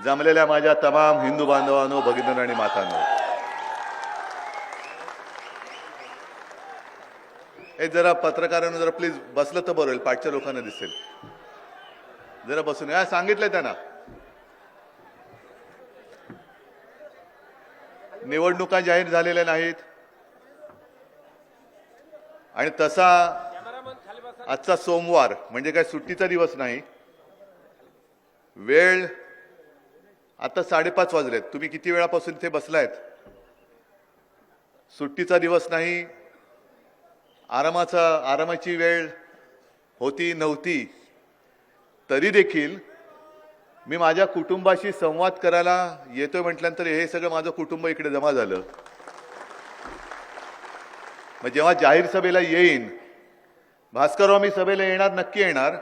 जमलेल्या माझ्या तमाम हिंदू बांधवांनो, भगिनींनो आणि मातांनो, हे जरा पत्रकारांनो जरा प्लीज बसलं तर बरं होईल, पाठच्या लोकांना दिसेल. जरा बसून या, सांगितलंय त्यांना. निवडणुका जाहीर झालेल्या नाहीत आणि तसा आजचा सोमवार म्हणजे काय सुट्टीचा दिवस नाही. वेळ आता 5:30 वाजलेत. तुम्ही किती वेळापासून इथे बसलायत? सुट्टीचा दिवस नाही, आरामाची वेळ होती नव्हती, तरी देखील मी माझ्या कुटुंबाशी संवाद करायला येतोय म्हटल्यानंतर हे सगळं माझं कुटुंब इकडे जमा झालं. मग जेव्हा जाहीर सभेला येईन, भास्करराव मी सभेला येणार, नक्की येणार,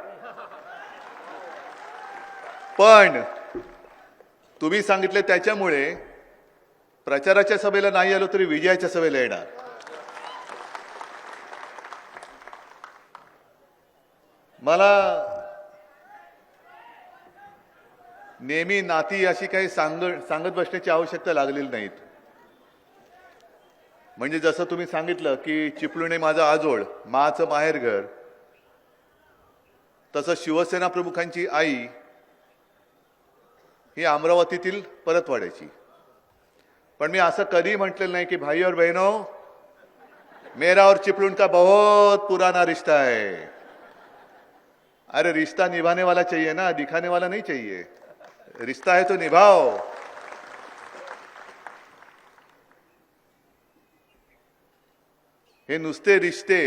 पण तुम्ही सांगितले त्याच्यामुळे प्रचाराच्या सभेला नाही आलो तरी विजयाच्या सभेला येणार. मला नेहमी नाती अशी काही सांगत बसण्याची आवश्यकता लागलेली नाहीत. म्हणजे जसं तुम्ही सांगितलं की चिपळूण माझं आजोळ, माचं माहेरघर, तसं शिवसेना प्रमुखांची आई ही अमरावतीतील परतवाड्याची. पण मी असं कधी म्हटलेलं नाही की भाई और बहनों, मेरा और चिपळूण का बहुत पुराना रिश्ता है. अरे रिश्ता निभाने वाला चाहिए ना, दिखाने वाला नहीं चाहिए. रिश्ता है तो निभाओ. हे नुसते रिश्ते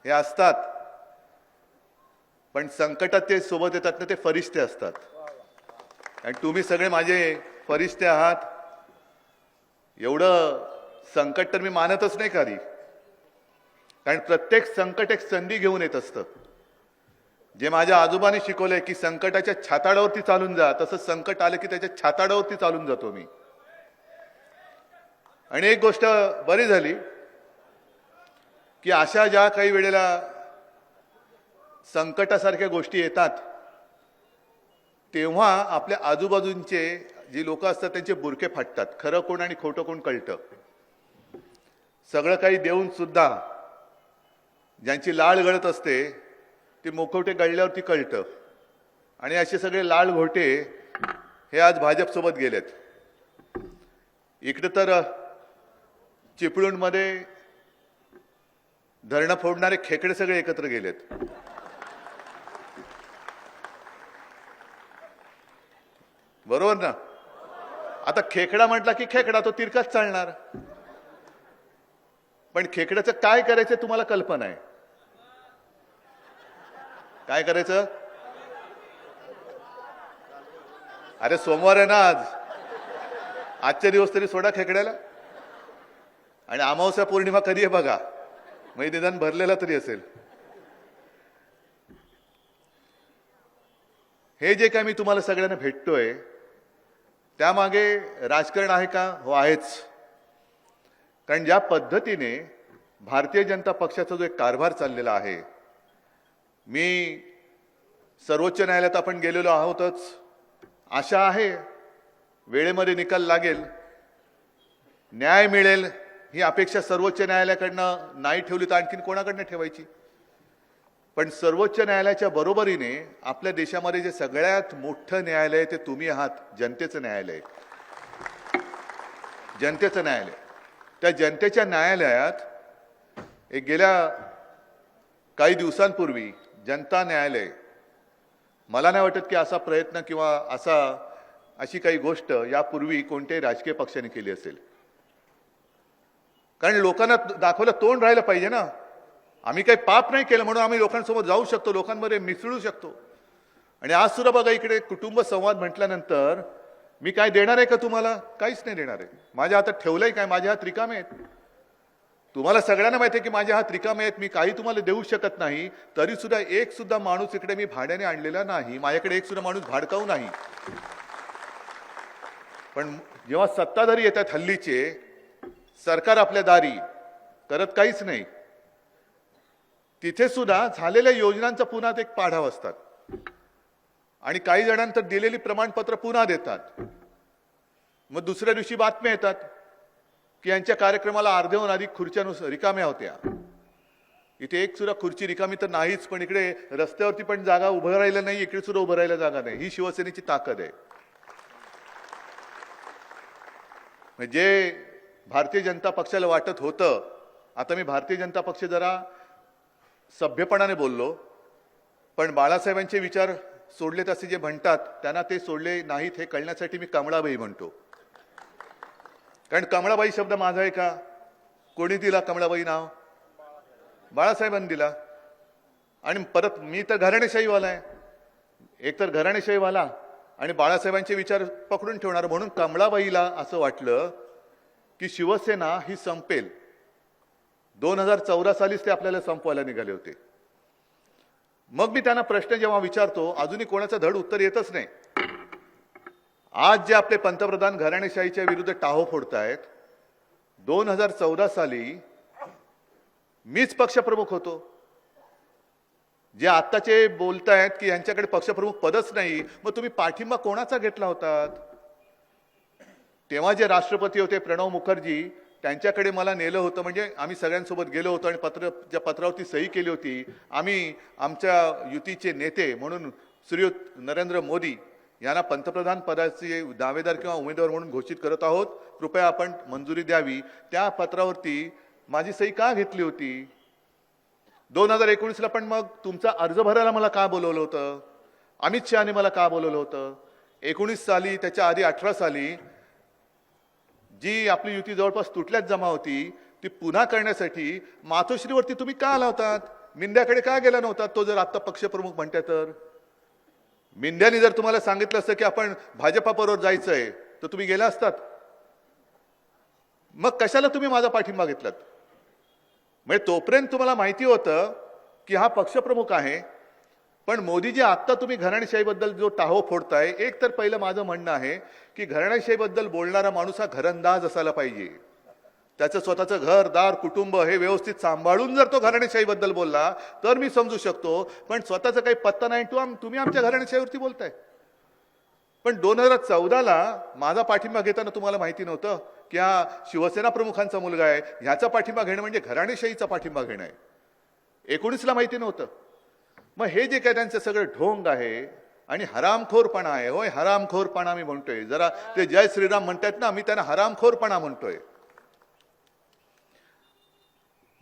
हे असतात, पण संकटात ते सोबत येतात ना, ते फरिश्ते असतात. आणि तुम्ही सगळे माझे फरिश्ते आहात. एवढं संकट तर मी मानतच नाही कधी, कारण प्रत्येक संकट एक संधी घेऊन येत असतं. जे माझ्या आजोबांनी शिकवलंय की संकटाच्या छाताडावरती चालून जा, तसं संकट आलं की त्याच्या छाताडावरती चालून जातो मी. आणि एक गोष्ट बरी झाली की अशा ज्या काही वेळेला संकटासारख्या गोष्टी येतात, तेव्हा आपल्या आजूबाजूंचे जी लोक असतात त्यांचे बुरके फाटतात. खरं कोण आणि खोटं कोण कळतं. सगळं काही देऊन सुद्धा ज्यांची लाळ गळत असते ते मुखवटे गळल्यावरती कळतं. आणि असे सगळे लाल घोटे हे आज भाजपसोबत गेलेत. इकडे तर चिपळूणमध्ये धरणं फोडणारे खेकडे सगळे एकत्र गेलेत. बरोबर ना? आता खेकडा म्हटला की खेकडा तो तिरकाच चालणार. पण खेकड्याचं काय करायचं तुम्हाला कल्पना आहे? काय करायचं? अरे सोमवार आहे ना आज, आजचे दिवस तरी सोडा खेकड्याला. आणि अमावस्या पौर्णिमा कधी आहे बघा, म्हणजे निदान भरलेला तरी असेल. हे जे काय मी तुम्हाला सगळ्यांना भेटतोय त्यामागे राजकारण आहे का? हो आहेच. कारण ज्या पद्धतीने भारतीय जनता पक्षाचा जो एक कारभार चाललेला आहे, मी सर्वोच्च न्यायालयात आपण गेलेलो आहोतच. आशा आहे वेळेमध्ये निकाल लागेल, न्याय मिळेल ही अपेक्षा सर्वोच्च न्यायालयाकडनं नाही ठेवली तर आणखीन कोणाकडनं ठेवायची? पण सर्वोच्च न्यायालयाच्या बरोबरीने आपल्या देशामध्ये जे सगळ्यात मोठं न्यायालय ते तुम्ही आहात, जनतेचं न्यायालय. जनतेचं न्यायालय. त्या जनतेच्या न्यायालयात एक गेल्या काही दिवसांपूर्वी जनता न्यायालय, मला नाही वाटत की असा प्रयत्न किंवा अशी काही गोष्ट यापूर्वी कोणत्याही राजकीय पक्षाने केली असेल. कारण लोकांना दाखवलं तोंड राहिलं पाहिजे ना. आम्ही काही पाप नाही केलं म्हणून आम्ही लोकांसोबत जाऊ शकतो, लोकांमध्ये मिसळू शकतो. आणि आज सुद्धा बघा इकडे कुटुंब संवाद म्हटल्यानंतर मी काय देणार आहे का तुम्हाला? काहीच नाही देणार आहे. माझ्या हातात ठेवलंय काय? माझे हात रिकामे आहेत. तुम्हाला सगळ्यांना माहिती आहे की माझे हात रिकामे आहेत. मी काही तुम्हाला देऊ शकत नाही. तरी सुद्धा एक सुद्धा माणूस इकडे मी भाड्याने आणलेला नाही. माझ्याकडे एक सुद्धा माणूस भाडकाऊ नाही. पण जेव्हा सत्ताधारी येतात हल्लीचे, सरकार आपल्या दारी करत काहीच नाही, तिथे सुद्धा झालेल्या योजनांचा पुन्हा एक पाढाव असतात. आणि काही जणांतर दिलेली प्रमाणपत्र पुन्हा देतात. मग दुसऱ्या दिवशी बातम्या येतात की यांच्या कार्यक्रमाला अर्ध्याहून अधिक खुर्च्या रिकाम्या होत्या. इथे एक सुद्धा खुर्ची रिकामी तर नाहीच, पण इकडे रस्त्यावरती पण जागा उभं राहिलं नाही, इकडे सुद्धा उभं राहायला जागा नाही. ही शिवसेनेची ताकद आहे. म्हणजे भारतीय जनता पक्षाला वाटत होतं, आता मी भारतीय जनता पक्ष जरा सभ्यपणाने बोललो, पण बाळासाहेबांचे विचार सोडलेत असे जे म्हणतात त्यांना ते सोडले नाहीत हे कळण्यासाठी मी कमळाबाई म्हणतो. कारण कमळाबाई शब्द माझा आहे का? कोणी दिला कमळाबाई नाव? बाळासाहेबांनी दिला. आणि परत मी तर घराणेशाहीवाला आहे, एकतर घराणेशाहीवाला आणि बाळासाहेबांचे विचार पकडून ठेवणार. म्हणून कमळाबाईला असं वाटलं की शिवसेना ही संपेल. 2014 सालीच ते आपल्याला संपवायला निघाले होते. मग मी त्यांना प्रश्न जेव्हा विचारतो अजूनही कोणाचं धड उत्तर येतच नाही. आज जे आपले पंतप्रधान घराणेशाहीच्या विरुद्ध टाहो फोडतायत, 2014 साली मीच पक्षप्रमुख होतो. जे आत्ताचे बोलतायत की यांच्याकडे पक्षप्रमुख पदच नाही, मग तुम्ही पाठिंबा कोणाचा घेतला होतात? तेव्हा जे राष्ट्रपती होते प्रणव मुखर्जी, त्यांच्याकडे मला नेलं होतं. म्हणजे आम्ही सगळ्यांसोबत गेलो होतो आणि ज्या पत्रावरती सही केली होती, आम्ही आमच्या युतीचे नेते म्हणून श्रीयुत नरेंद्र मोदी यांना पंतप्रधान पदाचे दावेदार किंवा उमेदवार म्हणून घोषित करत आहोत, कृपया आपण मंजुरी द्यावी. त्या पत्रावरती माझी सही का घेतली होती? 2019ला पण मग तुमचा अर्ज भरायला मला का बोलवलं होतं? अमित शहाने मला का बोलवलं होतं? 19 साली, त्याच्या आधी 18 साली जी आपली युती जवळपास तुटल्यात जमा होती, ती पुन्हा करण्यासाठी मातोश्रीवरती तुम्ही का आला होतात? मिंद्याकडे का गेला नव्हता? तो जर आता पक्षप्रमुख म्हणते तर मिंद्याने जर तुम्हाला सांगितलं असतं की आपण भाजपाबरोबर जायचंय तर तुम्ही गेला असतात. मग कशाला तुम्ही माझा पाठिंबा घेतलात? म्हणजे तोपर्यंत तुम्हाला माहिती होतं की हा पक्षप्रमुख आहे. पण मोदीजी, आत्ता तुम्ही घराणेशाहीबद्दल जो टाहो फोडताय, एक तर पहिलं माझं म्हणणं आहे की घराणेशाहीबद्दल बोलणारा माणूस हा घरंदाज असायला पाहिजे. त्याचं स्वतःचं घर दार कुटुंब हे व्यवस्थित सांभाळून जर तो घराणेशाहीबद्दल बोलला तर मी समजू शकतो. पण स्वतःचा काही पत्ता नाही, तुम्ही आमच्या घराणेशाहीवरती बोलताय. पण 2014ला माझा पाठिंबा घेताना तुम्हाला माहिती नव्हतं की हा शिवसेना प्रमुखांचा मुलगा आहे, ह्याचा पाठिंबा घेणं म्हणजे घराणेशाहीचा पाठिंबा घेणं आहे. 19ला माहिती नव्हतं. मग हे जे काय त्यांचं सगळं ढोंग आहे आणि हरामखोरपणा आहे, होय हरामखोरपणा मी म्हणतोय. जरा ते जय श्रीराम म्हणतात ना, मी त्यांना हरामखोरपणा म्हणतोय.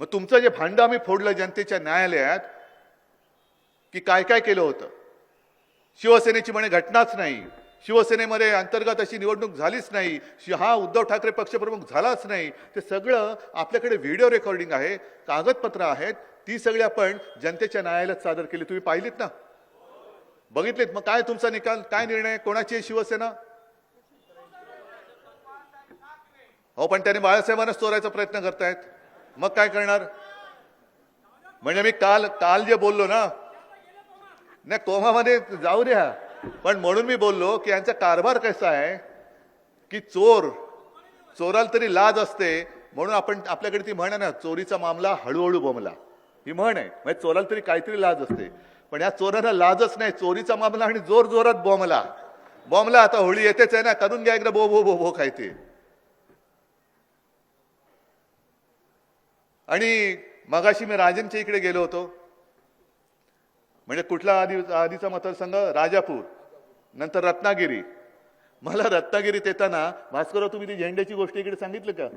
मग तुमचं जे भांडं आम्ही फोडलं जनतेच्या न्यायालयात की काय काय केलं होतं. शिवसेनेची म्हणे घटनाच नाही, शिवसेनेमध्ये अंतर्गत अशी निवडणूक झालीच नाही, हा उद्धव ठाकरे पक्षप्रमुख झालाच नाही. ते सगळं आपल्याकडे व्हिडिओ रेकॉर्डिंग आहे, कागदपत्र आहेत, ती सगळी आपण जनतेच्या न्यायालयात सादर केली. तुम्ही पाहिलीत ना, बघितलीत. मग काय तुमचा निकाल, काय निर्णय, कोणाची आहे शिवसेना? हो, पण त्याने बाळासाहेबांनाच चोरायचा प्रयत्न करतायत. मग काय करणार? म्हणजे मी काल जे बोललो ना, नाही कोमामध्ये जाऊ द्या, पण म्हणून मी बोललो की यांचा कारभार कसा आहे की चोराला तरी लाज असते. म्हणून आपण आपल्याकडे ती म्हण आहे ना, चोरीचा मामला हळूहळू बोंबला, ही म्हण आहे. म्हणजे चोराला तरी काहीतरी लाज असते, पण या चोराला लाजच नाही. चोरीचा मामला आणि जोर जोरात बॉम्बला. आता होळी येतेच आहे ना, करून घ्या एकदा बो बो बो बो काय ते. आणि मगाशी मी राजनच्या इकडे गेलो होतो. म्हणजे कुठला आधीचा मतदारसंघ? राजापूर, नंतर रत्नागिरी. मला रत्नागिरीत येताना, भास्करराव तुम्ही ती झेंड्याची गोष्ट इकडे सांगितलं का?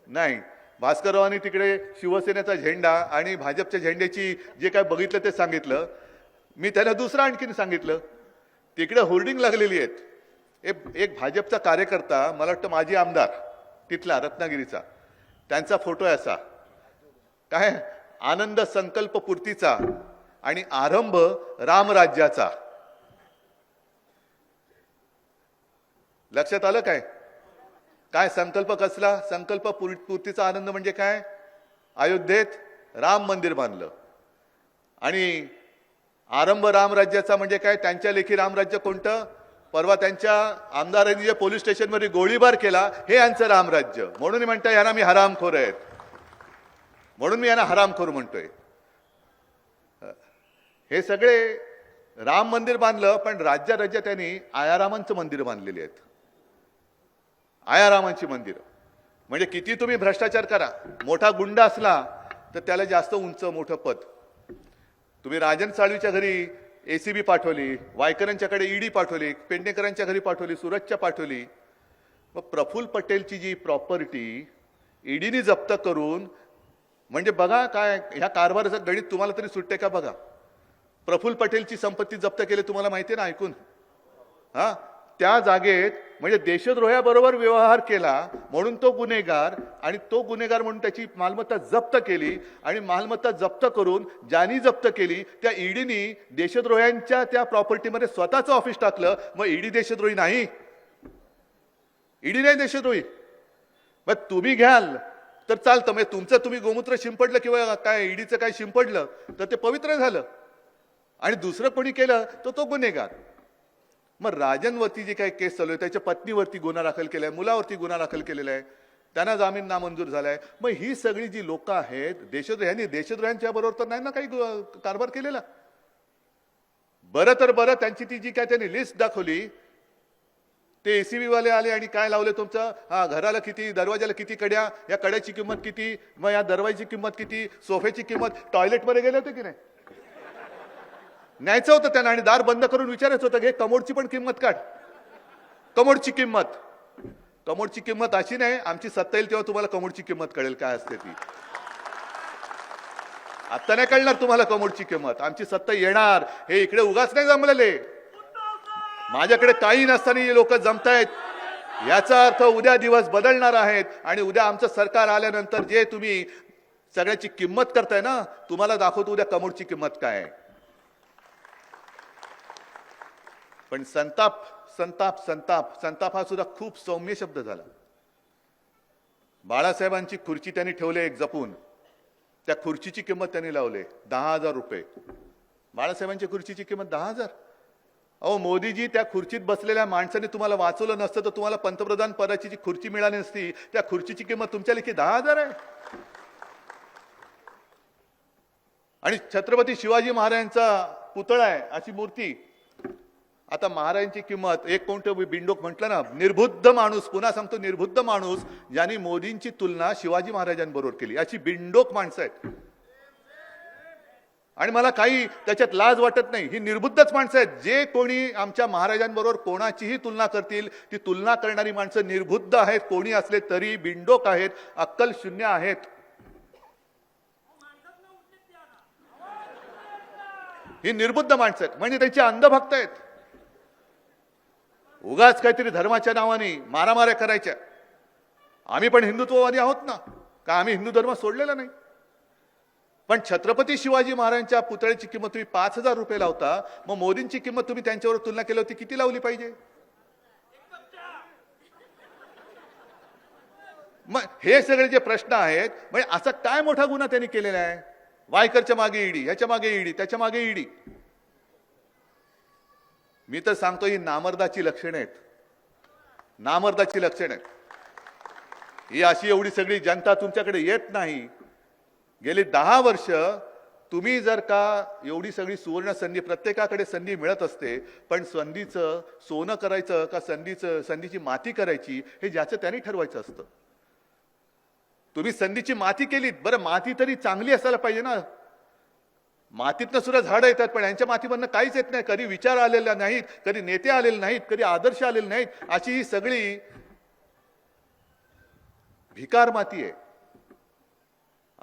नाही. भास्कररावांनी तिकडे शिवसेनेचा झेंडा आणि भाजपच्या झेंड्याची जे काय बघितलं ते सांगितलं. मी त्याला दुसरं आणखीन सांगितलं. तिकडे होर्डिंग लागलेली आहेत. एक भाजपचा कार्यकर्ता, मला वाटतं माजी आमदार तिथला रत्नागिरीचा, त्यांचा फोटो आहे असा, काय आनंद संकल्प पूर्तीचा आणि आरंभ रामराज्याचा. लक्षात आलं काय? काय संकल्प कसला? संकल्प पूर्तीचा आनंद म्हणजे काय? अयोध्येत राम मंदिर बांधलं. आणि आरंभ रामराज्याचा म्हणजे काय? त्यांच्या लेखी रामराज्य कोणतं? परवा त्यांच्या आमदारांनी जे पोलीस स्टेशनवर गोळीबार केला, हे यांचं रामराज्य. म्हणून म्हणताय यांना मी हरामखोर आहेत, म्हणून मी यांना हरामखोर म्हणतोय. हे सगळे राम मंदिर बांधलं, पण राज्या त्यांनी आयारामांचं मंदिर बांधलेली आहेत. आयारामांची मंदिर म्हणजे किती तुम्ही भ्रष्टाचार करा, मोठा गुंड असला तर त्याला जास्त उंच मोठं पद. तुम्ही राजन साळवीच्या घरी एसीबी पाठवली, वायकरांच्याकडे ईडी पाठवली, पेडणेकरांच्या घरी पाठवली, सुरतच्या पाठवली. मग प्रफुल्ल पटेलची जी प्रॉपर्टी ईडीने जप्त करून, म्हणजे बघा काय ह्या कारभाराचं गणित तुम्हाला तरी सुटते का बघा. प्रफुल्ल पटेलची संपत्ती जप्त केली तुम्हाला माहिती ना ऐकून. हा, त्या जागेत म्हणजे देशद्रोह्याबरोबर व्यवहार केला म्हणून तो गुन्हेगार, आणि तो गुन्हेगार म्हणून त्याची मालमत्ता जप्त केली, आणि मालमत्ता जप्त करून ज्यांनी जप्त केली त्या ईडीनी देशद्रोह्यांच्या त्या प्रॉपर्टीमध्ये स्वतःचं ऑफिस टाकलं. मग ईडी देशद्रोही नाही? ईडी नाही देशद्रोही. मग तुम्ही घ्याल तर चालतं, म्हणजे तुमचं तुम्ही गोमूत्र शिंपडलं किंवा काय ईडीचं काय शिंपडलं तर ते पवित्र झालं, आणि दुसरं कोणी केलं तर तो गुन्हेगार. मग राजनवरती जी काही केस चालू आहे, त्याच्या पत्नीवरती गुन्हा दाखल केलाय, मुलावरती गुन्हा दाखल केलेला आहे, त्यांना जामीन नामंजूर झालाय. मग ही सगळी जी लोक आहेत देशद्रोह्यांनी, देशद्रोह्यांच्या बरोबर तर नाही ना काही कारभार केलेला. बरं तर बरं, त्यांची ती जी काय त्यांनी लिस्ट दाखवली, ते एसीबी वाले आले आणि काय लावले तुमचं, हा घराला किती, दरवाजाला किती कड्या, या कड्याची किंमत किती, मग या दरवाजाची किंमत किती, सोफ्याची किंमत. टॉयलेटमध्ये गेले होते की नाही? न्यायचं होतं त्यांना आणि दार बंद करून विचारायचं होतं की कमोडची पण किंमत काढ. कमोडची किंमत, कमोडची किंमत अशी नाही, आमची सत्ता येईल तेव्हा तुम्हाला कमोडची किंमत कळेल काय असते ती. आता नाही कळणार तुम्हाला कमोडची किंमत, आमची सत्ता येणार. हे इकडे उगाच नाही जमलेले, माझ्याकडे काही नसताना हे लोक जमतायत. याचा अर्थ उद्या दिवस बदलणार आहेत, आणि उद्या आमचं सरकार आल्यानंतर जे तुम्ही सगळ्याची किंमत करताय ना, तुम्हाला दाखवतो उद्या कमोडची किंमत काय आहे. पण संताप संताप संताप संताप हा सुद्धा खूप सौम्य शब्द झाला. बाळासाहेबांची खुर्ची त्यांनी ठेवले एक जपून, त्या खुर्चीची किंमत त्यांनी लावले 10,000 रुपये. बाळासाहेबांच्या खुर्चीची किंमत 10,000. अहो मोदीजी, त्या खुर्चीत बसलेल्या माणसाने तुम्हाला वाचवलं नसतं तर तुम्हाला पंतप्रधान पदाची जी खुर्ची मिळाली नसती, त्या खुर्चीची किंमत तुमच्या लेखी 10,000 आहे. आणि छत्रपती शिवाजी महाराजांचा पुतळा आहे अशी मूर्ती. आता महाराजांची किंमत, एक कोणतं बिंडोक म्हटलं ना, निर्बुद्ध माणूस, पुन्हा सांगतो निर्बुद्ध माणूस, ज्यांनी मोदींची तुलना शिवाजी महाराजांबरोबर केली, अशी बिंडोक माणसं आहेत. आणि मला काही त्याच्यात लाज वाटत नाही, ही निर्बुद्धच माणसं आहेत. जे कोणी आमच्या महाराजांबरोबर कोणाचीही तुलना करतील, ती तुलना करणारी माणसं निर्बुद्ध आहेत. कोणी असले तरी बिंडोक आहेत, अक्कल शून्य आहेत. ही निर्बुद्ध माणसं आहेत, म्हणजे त्यांची अंधभक्त आहेत. उगाच काहीतरी धर्माच्या नावाने मारामाऱ्या करायच्या. आम्ही पण हिंदुत्ववादी आहोत ना, का आम्ही हिंदू धर्म सोडलेला नाही. पण छत्रपती शिवाजी महाराजांच्या पुतळ्याची किंमत तुम्ही 5,000 रुपये लावता, मग मोदींची किंमत तुम्ही त्यांच्यावर तुलना केली होती किती लावली पाहिजे? मग हे सगळे जे प्रश्न आहेत, म्हणजे असा काय मोठा गुन्हा त्यांनी केलेला आहे? वायकरच्या मागे ईडी, ह्याच्या मागे ईडी, त्याच्या मागे ईडी. मी तर सांगतो ही नामर्दाची लक्षणे आहेत, नामर्दाची लक्षणे आहेत. ही अशी एवढी सगळी जनता तुमच्याकडे येत नाही. गेली 10 वर्ष तुम्ही जर का एवढी सगळी सुवर्ण संधी, प्रत्येकाकडे संधी मिळत असते, पण संधीचं सोनं करायचं का संधीची माती करायची हे ज्याचं त्यांनी ठरवायचं असतं. तुम्ही संधीची माती केलीत, बरं माती तरी चांगली असायला पाहिजे ना. मातीतनं सुद्धा झाडं येतात, पण यांच्या मातीमधनं काहीच येत नाही. कधी विचार आलेला नाहीत, कधी नेते आलेले नाहीत, कधी आदर्श आलेले नाहीत. अशी ही सगळी भिकार माती आहे.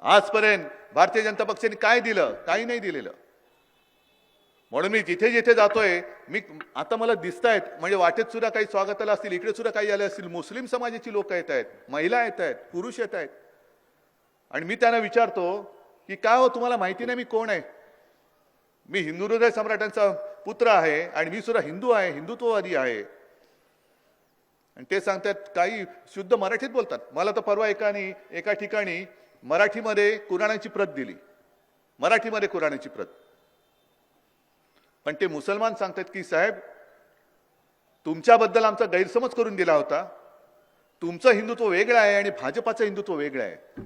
आजपर्यंत भारतीय जनता पक्षाने काय दिलं? काही नाही दिलेलं. म्हणून मी जिथे जिथे जातोय, मी आता मला दिसतायत, म्हणजे वाटेत सुद्धा काही स्वागताला असतील, इकडे सुद्धा काही आले असतील, मुस्लिम समाजाची लोक येत आहेत, महिला येत आहेत, पुरुष येत आहेत. आणि मी त्यांना विचारतो की काय हो, तुम्हाला माहिती नाही मी कोण आहे? मी हिंदू हृदय सम्राटांचा पुत्र आहे, आणि मी सुद्धा हिंदू आहे, हिंदुत्ववादी आहे. आणि ते सांगतात, काही शुद्ध मराठीत बोलतात. मला तर परवा एका ठिकाणी मराठीमध्ये कुराणाची प्रत दिली, मराठीमध्ये कुराणाची प्रत. पण ते मुसलमान सांगतात की साहेब, तुमच्याबद्दल आमचा गैरसमज करून दिला होता. तुमचं हिंदुत्व वेगळं आहे आणि भाजपाचं हिंदुत्व वेगळं आहे.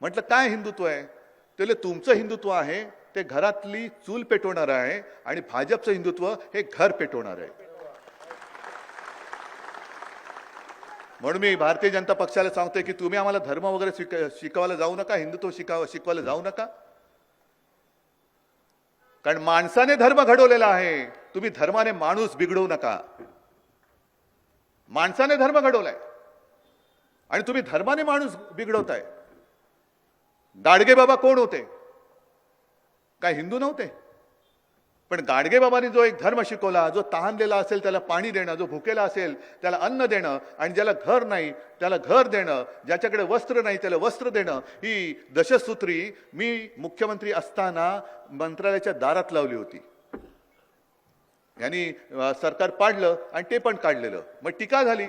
म्हटलं काय हिंदुत्व आहे? त्याला तुमचं हिंदुत्व आहे ते घरातली चूल पेटवणार आहे आणि भाजपचं हिंदुत्व हे घर पेटवणार आहे. म्हणून मी भारतीय जनता पक्षाला सांगतोय की तुम्ही आम्हाला धर्म वगैरे शिकवायला जाऊ नका, हिंदुत्व शिकवायला जाऊ नका. कारण माणसाने धर्म घडवलेला आहे. तुम्ही धर्माने माणूस बिघडवू नका. माणसाने धर्म घडवलाय आणि तुम्ही धर्माने माणूस बिघडवताय. गाडगे बाबा कोण होते? काय हिंदू नव्हते? पण गाडगे बाबांनी जो एक धर्म शिकवला, जो तहानलेला असेल त्याला पाणी देणं, जो भुकेला असेल त्याला अन्न देणं, आणि ज्याला घर नाही त्याला घर देणं, ज्याच्याकडे वस्त्र नाही त्याला वस्त्र देणं, ही दशसूत्री मी मुख्यमंत्री असताना मंत्रालयाच्या दारात लावली होती. यांनी सरकार पाडलं आणि ते पण काढलेलं. मग टीका झाली.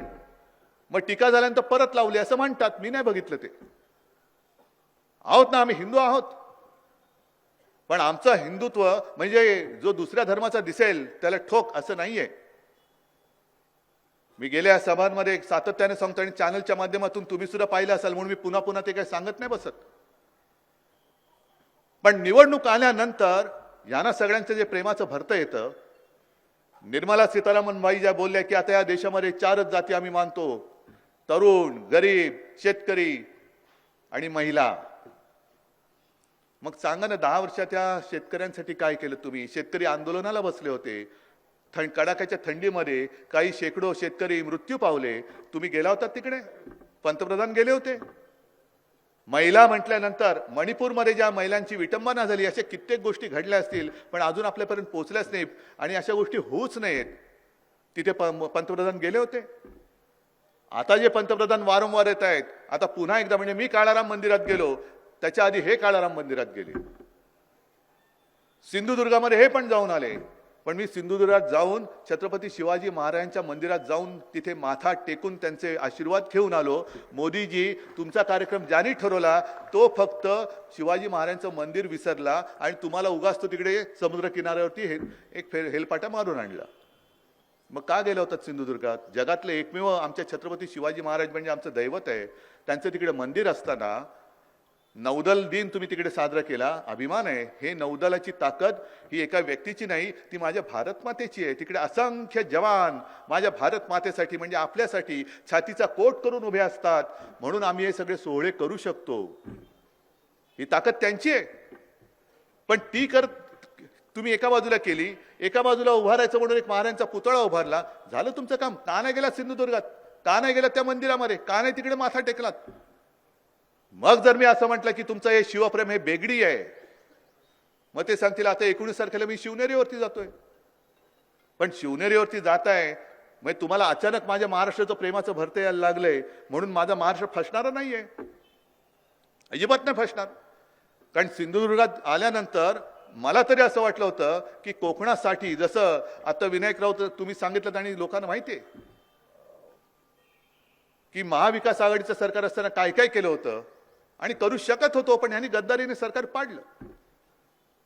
मग टीका झाल्यानंतर परत लावली असं म्हणतात. मी नाही बघितलं ते. आहोत ना, आम्ही हिंदू आहोत. पण आमचं हिंदुत्व म्हणजे जो दुसऱ्या धर्माचा दिसेल त्याला ठोक असं नाहीये. मी गेल्या सभांमध्ये सातत्याने सांगतो आणि चॅनलच्या माध्यमातून तुम्ही सुद्धा पाहिलं असाल म्हणून मी पुन्हा पुन्हा ते काही सांगत नाही बसत. पण निवडणूक आल्यानंतर यांना सगळ्यांचं जे प्रेमाचं भरतं येतं. निर्मला सीतारामन बाई ज्या बोलल्या की आता या देशामध्ये 4च जाती आम्ही मानतो, तरुण, गरीब, शेतकरी आणि महिला. मग सांगा ना, 10 वर्षात त्या शेतकऱ्यांसाठी काय केलं तुम्ही? शेतकरी आंदोलनाला बसले होते. कडाक्याच्या थंडीमध्ये काही शेकडो शेतकरी मृत्यू पावले. तुम्ही गेला होता तिकडे? पंतप्रधान गेले होते. महिला म्हटल्यानंतर मणिपूरमध्ये ज्या महिलांची विटंबना झाली, अशा कित्येक गोष्टी घडल्या असतील पण अजून आपल्यापर्यंत पोहोचल्याच नाहीत आणि अशा गोष्टी होऊच नाहीत. तिथे पंतप्रधान गेले होते. आता जे पंतप्रधान वारंवार येत आहेत, आता पुन्हा एकदा म्हणजे मी काळाराम मंदिरात गेलो, त्याच्या आधी हे काळाराम मंदिरात गेले. सिंधुदुर्गामध्ये हे पण जाऊन आले. पण मी सिंधुदुर्गात जाऊन छत्रपती शिवाजी महाराजांच्या मंदिरात जाऊन तिथे माथा टेकून त्यांचे आशीर्वाद घेऊन आलो. मोदीजी, तुमचा कार्यक्रम ज्यांनी ठरवला तो फक्त शिवाजी महाराजांचं मंदिर विसरला आणि तुम्हाला उगाच तो तिकडे समुद्र किनाऱ्यावरती एक हेलपाटा मारून आणला. मग का गेला होतात सिंधुदुर्गात? जगातले एकमेव आमच्या छत्रपती शिवाजी महाराज म्हणजे आमचं दैवत आहे, त्यांचं तिकडे मंदिर असताना नौदल दिन तुम्ही तिकडे साजरा केला. अभिमान आहे. हे नौदलाची ताकद ही एका व्यक्तीची नाही, ती माझ्या भारत मातेची आहे. तिकडे असंख्य जवान माझ्या भारत मातेसाठी म्हणजे आपल्यासाठी छातीचा कोट करून उभे असतात. म्हणून आम्ही हे सगळे सोहळे करू शकतो. ही ताकद त्यांची आहे. पण ती तुम्ही एका बाजूला केली, एका बाजूला उभारायचं म्हणून एक महाराजांचा पुतळा उभारला. झालं तुमचं काम. का नाही गेला सिंधुदुर्गात? का नाही गेला त्या मंदिरामध्ये? का नाही तिकडे माथा टेकलात? मग जर मी असं म्हटलं की तुमचं हे शिवप्रेम हे बेगडी आहे, मग ते सांगतील आता 19 तारखेला मी शिवनेरीवरती जातोय. पण शिवनेरीवरती जात आहे मग तुम्हाला अचानक माझ्या महाराष्ट्राचं प्रेमाचं भरतं यायला लागलंय म्हणून माझा महाराष्ट्र फसणारा नाहीये. अजिबात नाही फसणार. कारण सिंधुदुर्गात आल्यानंतर मला तरी असं वाटलं होतं की कोकणासाठी जसं आता विनायक राऊत तुम्ही सांगितलं आणि लोकांना माहिती आहे की महाविकास आघाडीचं सरकार असताना काय काय केलं होतं आणि करू शकत होतो, पण ह्यांनी गद्दारीने सरकार पाडलं.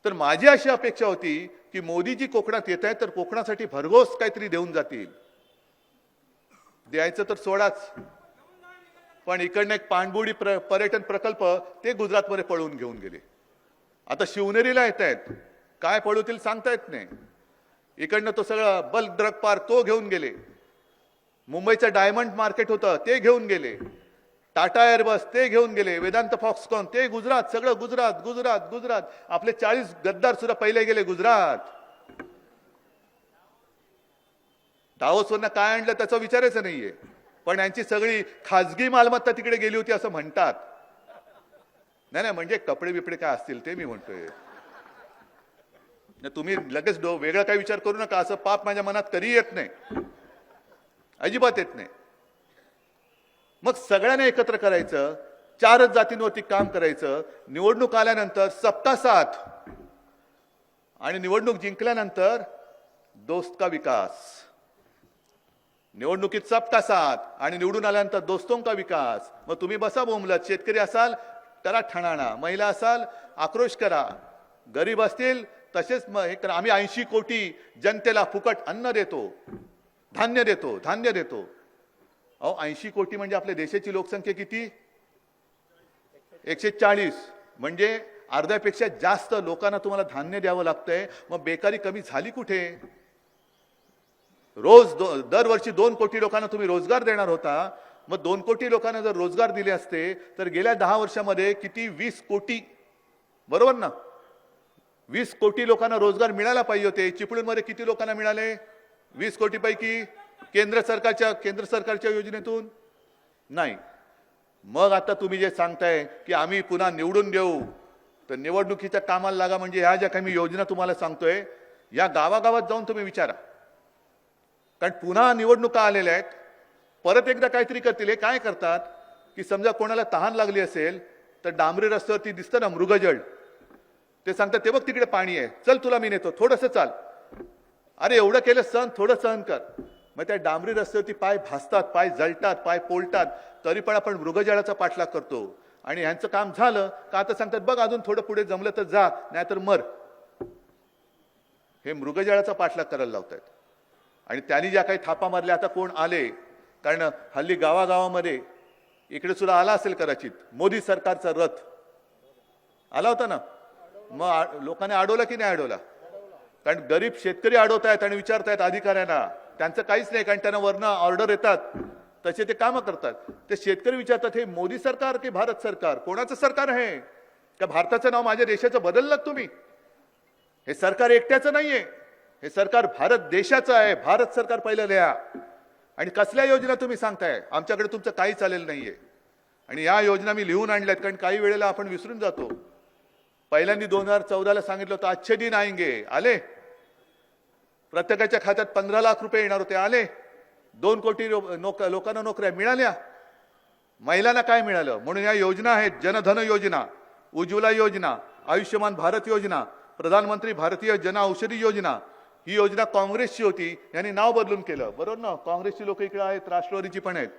तर माझी अशी अपेक्षा होती की मोदीजी कोकणात येत आहेत तर कोकणासाठी भरघोस काहीतरी देऊन जातील. द्यायचं तर सोडाच, पण इकडनं एक पाणबुडी पर्यटन प्रकल्प ते गुजरातमध्ये पळवून घेऊन गेले. आता शिवनेरीला येत आहेत, काय पळवतील सांगता येत नाही. इकडनं तो सगळा बल्क ड्रग पार्क तो घेऊन गेले. मुंबईचं डायमंड मार्केट होतं ते घेऊन गेले. टाटा एअरबस ते घेऊन गेले. वेदांत फॉक्सकॉन ते गुजरात, सगळं गुजरात गुजरात गुजरात. आपले 40 गद्दार सुद्धा पहिले गेले गुजरात. डावोसवरनं काय आणलं त्याचा विचारायचं नाहीये, पण यांची सगळी खाजगी मालमत्ता तिकडे गेली होती असं म्हणतात. नाही नाही, म्हणजे कपडे बिपडे काय असतील ते मी म्हणतोय. तुम्ही लगेच वेगळा काय विचार करू नका. असं पाप माझ्या मनात कधी येत नाही, अजिबात येत नाही. मग सगळ्यांना एकत्र करायचं, 4च जातींवरती काम करायचं. निवडणूक आल्यानंतर सबका साथ आणि निवडणूक जिंकल्यानंतर दोस्त का विकास. निवडणुकीत सबका साथ आणि निवडून आल्यानंतर दोस्तों का विकास. मग तुम्ही बसा बोंबलत. शेतकरी असाल करा ठाणाणा, महिला असाल आक्रोश करा, गरीब असतील तसेच हे करा. आम्ही 80 कोटी जनतेला फुकट अन्न देतो, धान्य देतो, धान्य देतो. अहो 80 कोटी म्हणजे आपल्या देशाची लोकसंख्या किती? 140. म्हणजे अर्ध्यापेक्षा जास्त लोकांना तुम्हाला धान्य द्यावं लागतंय, मग बेकारी कमी झाली कुठे? दरवर्षी 2 कोटी लोकांना तुम्ही रोजगार देणार होता, मग 2 कोटी लोकांना जर रोजगार दिले असते तर गेल्या 10 वर्षामध्ये किती 20 कोटी, बरोबर ना? 20 कोटी लोकांना रोजगार मिळायला पाहिजे होते. चिपळूणमध्ये किती लोकांना मिळाले? 20 कोटी पैकी केंद्र सरकारच्या योजनेतून नाही. मग आता तुम्ही जे सांगताय की आम्ही पुन्हा निवडून देऊ, तर निवडणुकीच्या कामाला लागा. म्हणजे ह्या ज्या काही मी योजना तुम्हाला सांगतोय, या गावागावात जाऊन तुम्ही विचारा. कारण पुन्हा निवडणुका आलेल्या आहेत, परत एकदा काहीतरी करतील. हे काय करतात की समजा कोणाला तहान लागली असेल तर डांबरी रस्त्यावरती दिसतं ना मृगजळ, ते सांगतात ते बघ तिकडे पाणी आहे, चल तुला मी नेतो, थोडंसं चाल. अरे एवढं केलं, थोडं सहन कर. मग त्या डांबरी रस्त्यावरती पाय भासतात, पाय जळतात, पाय पोळतात, तरी पण आपण मृगजळाचा पाठलाग करतो. आणि ह्यांचं काम झालं का आता सांगतात बघ अजून थोडं पुढे जमलं तर जा, नाहीतर मर. हे मृगजळाचा पाठलाग करायला लावतायत. आणि त्यांनी ज्या काही थापा मारल्या, आता कोण आले? कारण हल्ली गावागावामध्ये इकडे सुद्धा आला असेल कदाचित मोदी सरकारचा रथ आला होता ना. मग लोकांनी अडवला की नाही अडवला? कारण गरीब शेतकरी अडवतायत आणि विचारतायत अधिकाऱ्यांना, त्यांचं काहीच नाही, कारण त्यांना वरनं ऑर्डर येतात तसे ते कामं करतात. ते शेतकरी विचारतात हे मोदी सरकार की भारत सरकार, कोणाचं सरकार आहे? का भारताचं नाव माझ्या देशाचं बदललं तुम्ही? हे सरकार एकट्याचं नाहीये, हे सरकार भारत देशाचं आहे. भारत सरकार पहिलं लिहा. आणि कसल्या योजना तुम्ही सांगताय? आमच्याकडे तुमचं काही चालेल नाहीये. आणि या योजना मी लिहून आणल्यात, कारण काही वेळेला आपण विसरून जातो. पहिल्यांदा 2014ला सांगितलं होतं अच्छे दिन आएंगे, आले. प्रत्येकाच्या खात्यात 15 लाख रुपये येणार होते, आले. 2 कोटी लोकांना नोकऱ्या मिळाल्या. महिलांना काय मिळालं? म्हणून या योजना आहेत, जनधन योजना, उज्ज्वला योजना, आयुष्यमान भारत योजना, प्रधानमंत्री भारतीय जन औषधी योजना. ही योजना काँग्रेसची होती, यांनी नाव बदलून केलं, बरोबर ना? काँग्रेसची लोक इकडे आहेत, राष्ट्रवादीची पण आहेत,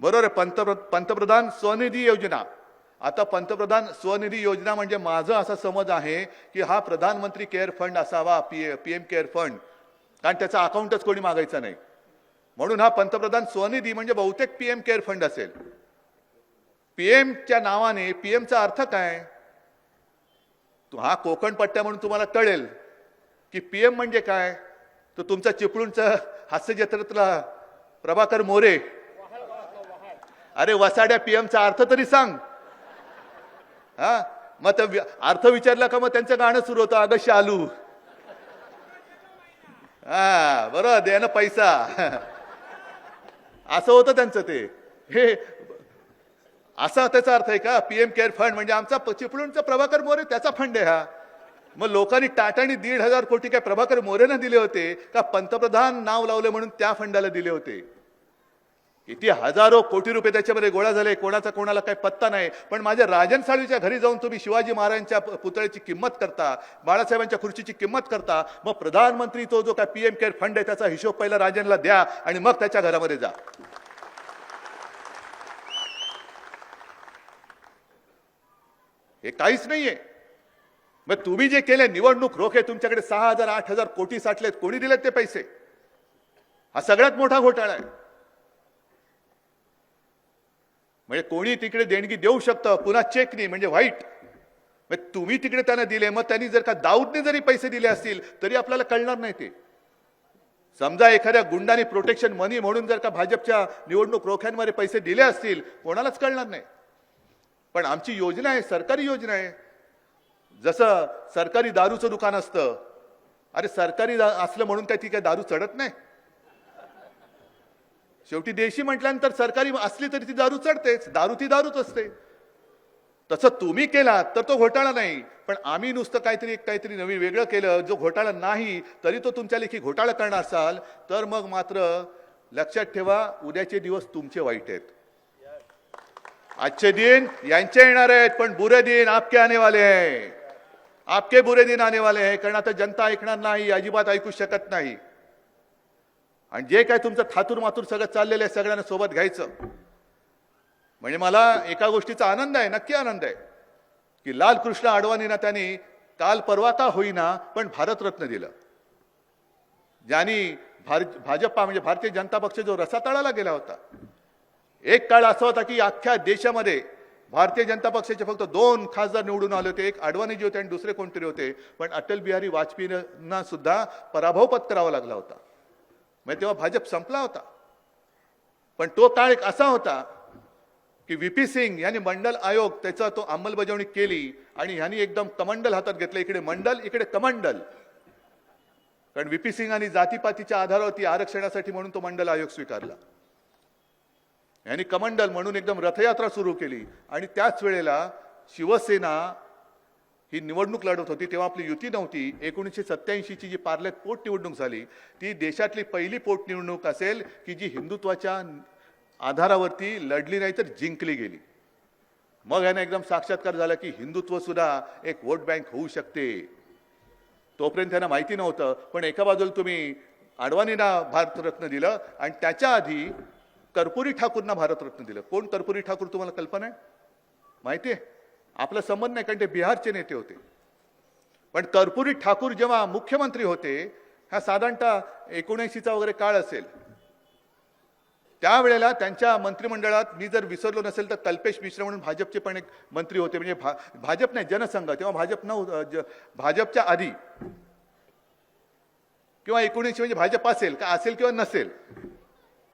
बरोबर आहे. पंतप्रधान स्वनिधी योजना. आता पंतप्रधान स्वनिधी योजना म्हणजे माझं असा समज आहे की हा प्रधानमंत्री केअर फंड असावा, पीएम केअर फंड, कारण त्याचा अकाउंटच कोणी मागायचा नाही. म्हणून हा पंतप्रधान स्वनिधी म्हणजे बहुतेक पीएम केअर फंड असेल. पीएमच्या नावाने, पीएमचा अर्थ काय? हा कोकण पट्ट्या म्हणून तुम्हाला कळेल की पीएम म्हणजे काय. तर तुमचा चिपळूणचा हास्य जत्रेतला प्रभाकर मोरे, अरे वसाड्या, पीएमचा अर्थ तरी सांग. हा, मग अर्थ विचारला का मग त्यांचं गाणं सुरू होतं, अगं शालू. हा बरोबर, दे ना पैसा. असं होतं त्यांचं ते. हे असा त्याचा अर्थ आहे का? पीएम केअर फंड म्हणजे आमचा चिपळूणचा प्रभाकर मोरे त्याचा फंड आहे हा. मग लोकांनी टाटानी 1,500 कोटी काय प्रभाकर मोरेनं दिले होते का पंतप्रधान नाव लावले म्हणून त्या फंडाला दिले होते? किती हजारो कोटी रुपये त्याच्यामध्ये गोळा झाले, कोणाचा कोणाला काही पत्ता नाही. पण माझ्या राजन साळवीच्या घरी जाऊन तुम्ही शिवाजी महाराजांच्या पुतळ्याची किंमत करता, बाळासाहेबांच्या खुर्चीची किंमत करता. मग प्रधानमंत्री तो जो काय पीएम केअर फंड आहे त्याचा हिशोब पहिला राजनला द्या आणि मग त्याच्या घरामध्ये जा. हे काहीच नाहीये. मग तुम्ही जे केले निवडणूक रोखे, तुमच्याकडे 6,000 8,000 कोटी साठलेत, कोणी दिलेत ते पैसे? हा सगळ्यात मोठा घोटाळा आहे. म्हणजे कोणी तिकडे देणगी देऊ शकतं, पुन्हा चेक नाही म्हणजे व्हाईट. तुम्ही तिकडे त्यांना दिले, मग त्यांनी जर का दाऊदने जरी पैसे दिले असतील तरी आपल्याला कळणार नाही ते. समजा एखाद्या गुंडाने प्रोटेक्शन मनी म्हणून जर का भाजपच्या निवडणूक रोख्यांमध्ये पैसे दिले असतील, कोणालाच कळणार नाही. पण आमची योजना आहे, सरकारी योजना आहे. जसं सरकारी दारूचं दुकान असतं, अरे सरकारी असलं म्हणून काय ती काय दारू चढत नाही? शेवटी देशी म्हटल्यानंतर सरकारी असली तरी ती दारू चढतेच, दारू ती दारूच असते. तसं तुम्ही केला तर तो घोटाळा नाही. पण आम्ही नुसतं काहीतरी नवीन वेगळं केलं, जो घोटाळा नाही तरी तो तुमच्या लेखी घोटाळा करणार असाल तर मग मात्र लक्षात ठेवा, उद्याचे दिवस तुमचे वाईट आहेत. अच्छे दिन यांचे येणार आहेत, पण बुरे दिन आपके आने वाले हैं. आपके बुरे दिन आने वाले हैं. कारण आता जनता ऐकणार नाही, अजिबात ऐकू शकत नाही. आणि जे काय तुमचं थातूर मातूर सगळं चाललेलं आहे, सगळ्यांना सोबत घ्यायचं. म्हणजे मला एका गोष्टीचा आनंद आहे, नक्की आनंद आहे, की लालकृष्ण अडवाणींना त्यांनी काल परवा का होईना पण भारतरत्न दिलं. ज्यांनी भाजपा म्हणजे भारतीय जनता पक्ष जो रसातळाला गेला होता. एक काळ असा होता की अख्ख्या देशामध्ये भारतीय जनता पक्षाचे फक्त 2 खासदार निवडून आले होते, एक अडवाणीजी होते आणि दुसरे कोणतरी होते, पण अटल बिहारी वाजपेयींना सुद्धा पराभव पत्करावा लागला होता. म्हणजे तेव्हा भाजप संपला होता. पण तो काळ एक असा होता की व्ही.पी. सिंग यांनी मंडल आयोग त्याचा तो अंमलबजावणी केली आणि ह्यांनी एकदम कमंडल हातात घेतलं, इकडे मंडल इकडे कमंडल. कारण व्ही.पी. सिंग आणि जातीपातीच्या आधारावरती आरक्षणासाठी म्हणून तो मंडल आयोग स्वीकारला. यांनी कमंडल म्हणून एकदम रथयात्रा सुरू केली आणि त्याच वेळेला शिवसेना ही निवडणूक लढवत होती. तेव्हा आपली युती नव्हती. 1987 ची जी पार्ल्यात पोटनिवडणूक झाली ती देशातली पहिली पोटनिवडणूक असेल की जी हिंदुत्वाच्या आधारावरती लढली नाही तर जिंकली गेली. मग याने एकदम साक्षात्कार झाला की हिंदुत्व सुद्धा एक वोट बँक होऊ शकते. तोपर्यंत त्यांना माहिती नव्हतं. पण एका बाजूला तुम्ही अडवाणींना भारतरत्न दिलं आणि त्याच्या आधी कर्पुरी ठाकूरना भारतरत्न दिलं. कोण कर्पुरी ठाकूर तुम्हाला कल्पना आहे? माहिती आहे? आपला संबंध नाही कारण ते बिहारचे नेते होते. पण कर्पुरी ठाकूर जेव्हा मुख्यमंत्री होते, हा साधारणतः 79चा वगैरे काळ असेल, त्यावेळेला त्यांच्या मंत्रिमंडळात मी जर विसरलो नसेल तर कल्पेश मिश्रा म्हणून भाजपचे पण एक मंत्री होते. म्हणजे भाजप नाही, जनसंघ. तेव्हा भाजप नव्हतं. भाजपच्या आधी किंवा 19 म्हणजे भाजप असेल का असेल किंवा नसेल,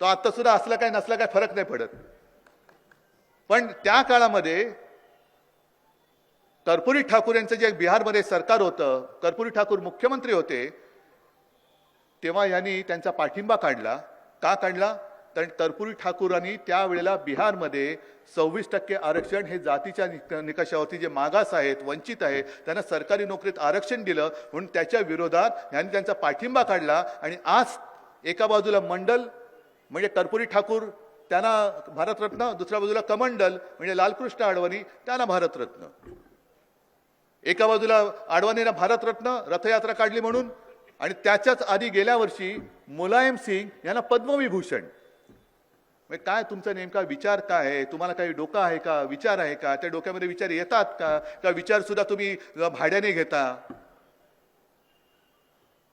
तो आता सुद्धा असला काय नसला काय फरक नाही पडत. पण त्या काळामध्ये कर्पुरी ठाकूर यांचं जे बिहारमध्ये सरकार होतं, कर्पुरी ठाकूर मुख्यमंत्री होते, तेव्हा यांनी त्यांचा पाठिंबा काढला. का काढला? कारण कर्पुरी ठाकूरांनी त्यावेळेला बिहारमध्ये 26% आरक्षण हे जातीच्या निकषावरती जे मागास आहेत, वंचित आहेत, त्यांना सरकारी नोकरीत आरक्षण दिलं म्हणून त्याच्या विरोधात यांनी त्यांचा पाठिंबा काढला. आणि आज एका बाजूला मंडल म्हणजे कर्पुरी ठाकूर त्यांना भारतरत्न, दुसऱ्या बाजूला कमंडल म्हणजे लालकृष्ण अडवाणी त्यांना भारतरत्न. एका बाजूला अडवाणींना भारतरत्न रथयात्रा काढली म्हणून आणि त्याच्याच आधी गेल्या वर्षी मुलायम सिंग यांना पद्मविभूषण. म्हणजे काय तुमचा नेमका विचार काय आहे? तुम्हाला काही डोकं आहे का? विचार आहे का? त्या डोक्यामध्ये विचार येतात का? का विचार सुद्धा तुम्ही भाड्याने घेता?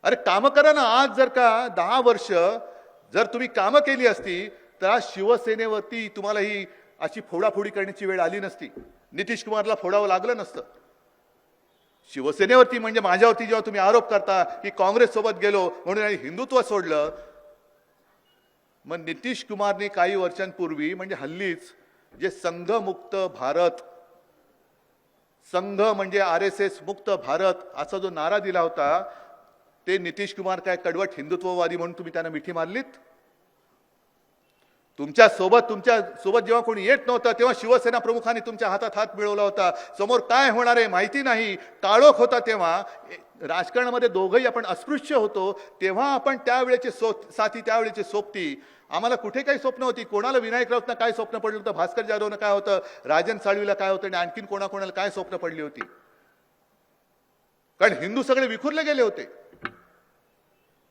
अरे कामं करा ना. आज जर का 10 वर्ष जर तुम्ही कामं केली असती तर आज शिवसेनेवरती तुम्हाला ही अशी फोडाफोडी करण्याची वेळ आली नसती. नितीश कुमारला फोडावं लागलं नसतं. शिवसेनेवरती म्हणजे माझ्यावरती जेव्हा तुम्ही आरोप करता की काँग्रेस सोबत गेलो म्हणून आणि हिंदुत्व सोडलं, मग नितीश कुमारने काही वर्षांपूर्वी म्हणजे हल्लीच जे संघमुक्त भारत, संघ म्हणजे RSS मुक्त भारत असा जो नारा दिला होता, ते नितीश कुमार काय कडवट हिंदुत्ववादी म्हणून तुम्ही त्यांना मिठी मारलीत? तुमच्या सोबत जेव्हा कोणी येत नव्हतं तेव्हा शिवसेना प्रमुखांनी तुमच्या हातात हात मिळवला होता. समोर काय होणार आहे माहिती नाही, काळोख होता. तेव्हा राजकारणामध्ये दोघंही आपण अस्पृश्य होतो. तेव्हा आपण त्यावेळेचे साथी, त्यावेळेचे सोबती. आम्हाला कुठे काही स्वप्न होती? कोणाला विनायक राऊतना काय स्वप्न पडलं होतं? भास्कर जाधवनं काय होतं? राजन साळवीला काय होतं? आणि आणखीन कोणाकोणाला काय स्वप्न पडली होती? कारण हिंदू सगळे विखुरले गेले होते.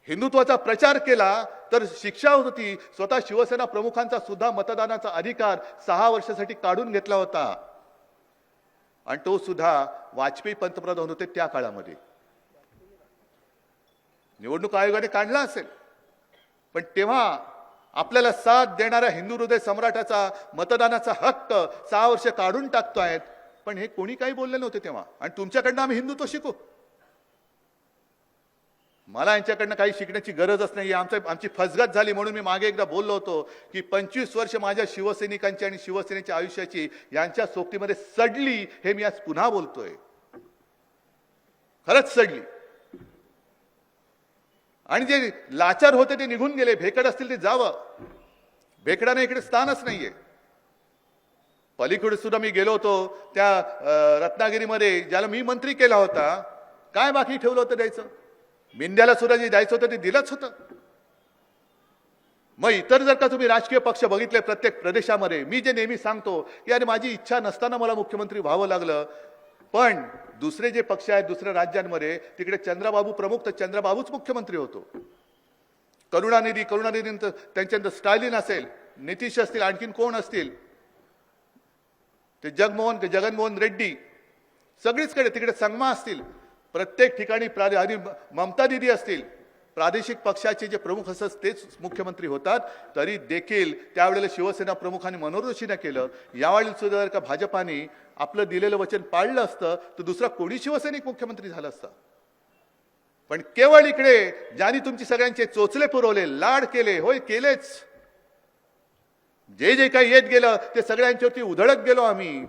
हिंदुत्वाचा प्रचार केला तर शिक्षा होती. स्वतः शिवसेना प्रमुखांचा सुद्धा मतदानाचा अधिकार 6 वर्षासाठी काढून घेतला होता. आणि तो सुद्धा वाजपेयी पंतप्रधान होते त्या काळामध्ये. निवडणूक आयोगाने काढला असेल, पण तेव्हा आपल्याला साथ देणाऱ्या हिंदू हृदय सम्राटाचा मतदानाचा हक्क 6 वर्ष काढून टाकतोय. पण हे कोणी काही बोलले नव्हते तेव्हा. आणि तुमच्याकडनं आम्ही हिंदुत्व शिकू. मला यांच्याकडनं काही शिकण्याची गरजच नाही. आमची फसगत झाली म्हणून मी मागे एकदा बोललो होतो की 25 वर्ष माझ्या शिवसैनिकांची आणि शिवसेनेच्या आयुष्याची यांच्या सोबतीमध्ये सडली. हे मी आज पुन्हा बोलतोय. खरंच सडली. आणि जे लाचार होते ते निघून गेले. भेकड असतील ते जावं. भेकडाने इकडे स्थानच नाहीये. पलीकडे सुद्धा मी गेलो होतो त्या रत्नागिरीमध्ये, ज्याला मी मंत्री केला होता. काय बाकी ठेवलं होतं द्यायचं? मिंद्याला सुद्धा जे द्यायचं होतं ते दिलंच होतं. मग इतर जर का तुम्ही राजकीय पक्ष बघितले प्रत्येक प्रदेशामध्ये, मी जे नेहमी सांगतो की अरे माझी इच्छा नसताना मला मुख्यमंत्री व्हावं लागलं. पण दुसरे जे पक्ष आहेत दुसऱ्या राज्यांमध्ये, तिकडे चंद्रबाबू प्रमुख तर चंद्रबाबूच मुख्यमंत्री होतो. करुणानिधी त्यांच्यानंतर स्टालिन असेल, नितीश असतील, आणखीन कोण असतील, ते जगनमोहन रेड्डी, सगळीचकडे तिकडे संगमा असतील, प्रत्येक ठिकाणी आणि ममता दिदी असतील. प्रादेशिक पक्षाचे जे प्रमुख असतात तेच मुख्यमंत्री होतात, तरी देखील त्यावेळेला शिवसेना प्रमुखांनी मनोरोषीनं केलं. यावेळी सुद्धा जर का भाजपाने आपलं दिलेलं वचन पाळलं असतं तर दुसरा कोणी शिवसैनिक मुख्यमंत्री झाला असता. पण केवळ इकडे ज्यांनी तुमची सगळ्यांचे चोचले पुरवले, लाड केले, होय केलेच, जे जे काही येत गेलं ते सगळ्यांच्यावरती उधळत गेलो आम्ही.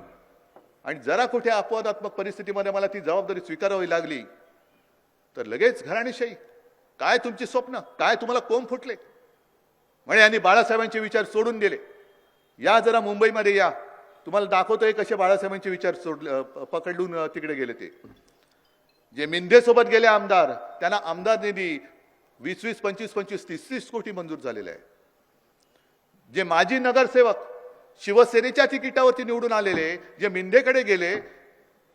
आणि जरा कुठे अपवादात्मक परिस्थितीमध्ये मला ती जबाबदारी स्वीकारावी लागली तर लगेच घराणेशाही. काय तुमची स्वप्न, काय तुम्हाला कोंब फुटले. म्हणजे यांनी बाळासाहेबांचे विचार सोडून दिले. या जरा मुंबईमध्ये या, तुम्हाला दाखवतोय कसे बाळासाहेबांचे विचार सोडले, पकडून तिकडे गेले. ते जे मिंदेसोबत गेले आमदार, त्यांना आमदार निधी 20-20, 25-25, 30-30 कोटी मंजूर झालेला आहे. जे माजी नगरसेवक शिवसेनेच्या तिकिटावरती निवडून आलेले जे मिंदेकडे गेले,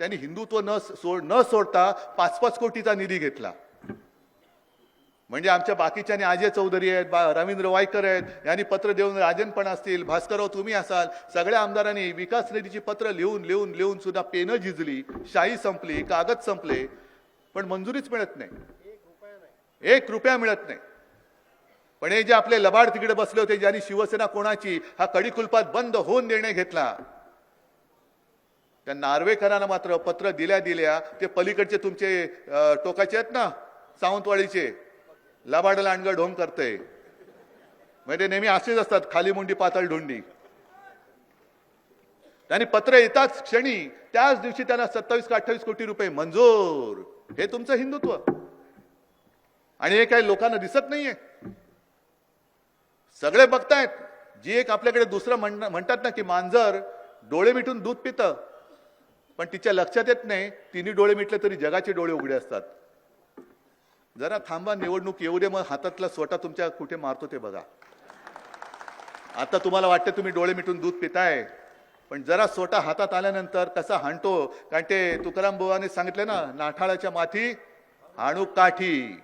त्यांनी हिंदुत्व न सोडता 5-5 कोटीचा निधी घेतला. म्हणजे आमच्या बाकीच्याने अजय चौधरी आहेत, रवींद्र वायकर आहेत, यांनी पत्र देऊन, राजन पण असतील, भास्करराव तुम्ही असाल, सगळ्या आमदारांनी विकास निधीची पत्र लिहून सुद्धा पेनं झिजली, शाई संपली, कागद संपले, पण मंजुरीच मिळत नाही. 1 रुपया मिळत नाही. पण हे जे आपले लबाड तिकडे बसले होते, ज्यांनी शिवसेना कोणाची हा कडिकुलपात बंद होऊन निर्णय घेतला, त्या नार्वेकरांना मात्र पत्र दिल्या ते पलीकडचे तुमचे टोकाचे आहेत ना, सावंतवाडीचे, लबाड लांडगं ढोंग करते, म्हणजे नेहमी असेच असतात, खाली मुंडी पातळ ढोंडी. त्यांनी पत्र येताच क्षणी त्याच दिवशी त्यांना 27 का 28 कोटी रुपये मंजूर. हे तुमचं हिंदुत्व. आणि हे काही लोकांना दिसत नाहीये. सगळे बघतायत. जी एक आपल्याकडे दुसरं म्हणतात ना की मांजर डोळे मिटून दूध पितं, पण तिच्या लक्षात येत नाही तिन्ही डोळे मिटले तरी जगाचे डोळे उघडे असतात. जरा थांबा, निवडणूक येऊ दे, मग हातातला स्वतः तुमच्या कुठे मारतो ते बघा. आता तुम्हाला वाटतं तुम्ही डोळे मिटून दूध पिताय, पण जरा स्वतः हातात आल्यानंतर कसा हाणतो. कारण ते तुकाराम बुवाने सांगितलं ना, नाठाळाच्या माथी हाणू काठी.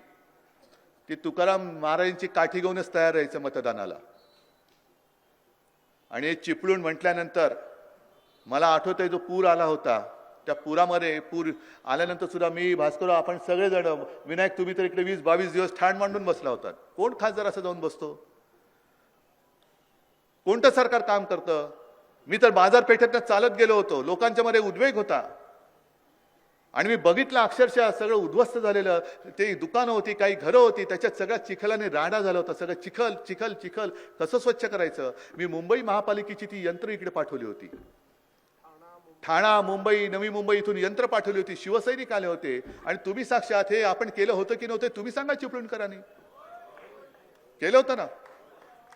ती तुकाराम महाराजांची काठी घेऊनच तयार राहायचं मतदानाला. आणि चिपळूण म्हटल्यानंतर मला आठवतंय जो पूर आला होता, त्या पुरामध्ये पूर आल्यानंतर सुद्धा मी, भास्करराव, आपण सगळेजण, विनायक तुम्ही तर इकडे 20-22 दिवस ठाण मांडून बसला होता. कोण खासदार असं जाऊन बसतो? कोणतं सरकार काम करतं? मी तर बाजारपेठेतनं चालत गेलो होतो, लोकांच्या मध्ये उद्वेग होता आणि मी बघितलं अक्षरशः सगळं उद्ध्वस्त झालेलं. ते दुकानं होती, काही घरं होती, त्याच्यात सगळ्या चिखलाने राडा झाला होता. सगळं चिखल चिखल चिखल कसं स्वच्छ करायचं? मी मुंबई महापालिकेची ती यंत्र इकडे पाठवली होती. ठाणा, मुंबई, नवी मुंबई इथून यंत्र पाठवली होती. शिवसैनिक आले होते आणि तुम्ही साक्षात हे आपण केलं होतं की नव्हतं तुम्ही सांगा. चिपळूणकरांनी केलं होतं ना.